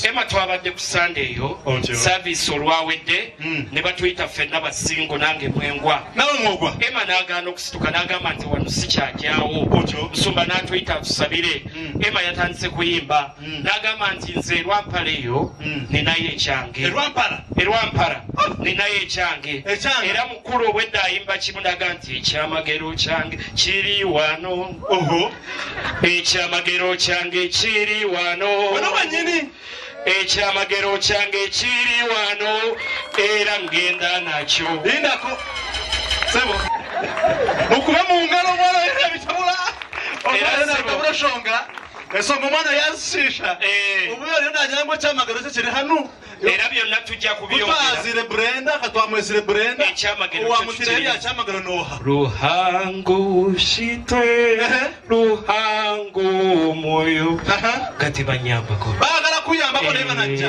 Ema twabadde ku Sunday yo service olwawedde ne batuyita ffenna basingo nange mwengwa Ema n'agaana okusituka n'agamba nti wano sikyajyawo Musumba n'atuyita tusabire Ema yatandise kuyimba n'agamba nti nze Lwampala eyo ninayo ekyange Erwampala ninayo ekyange era mukulu obwedda ayimba kimu n'aga nti ekyamagero kyange kiri wano ekyamagero kyange kiri wano ekyamagero kyange kiri wano era ngenda nakyo lindako sebo okuba mu ngalo mwana era bitabula era bitabula shonga esonga mwana yazishisha ubuyo rero najyango cyamagero cyo kiri hano era byonna tujja kubyongera twazire Brenda katwamwesire Brenda uwamutire ya cyamagero noha ruhango shitwe ruhango moyo kati banyamba ko bagala kuyamba ko reba najja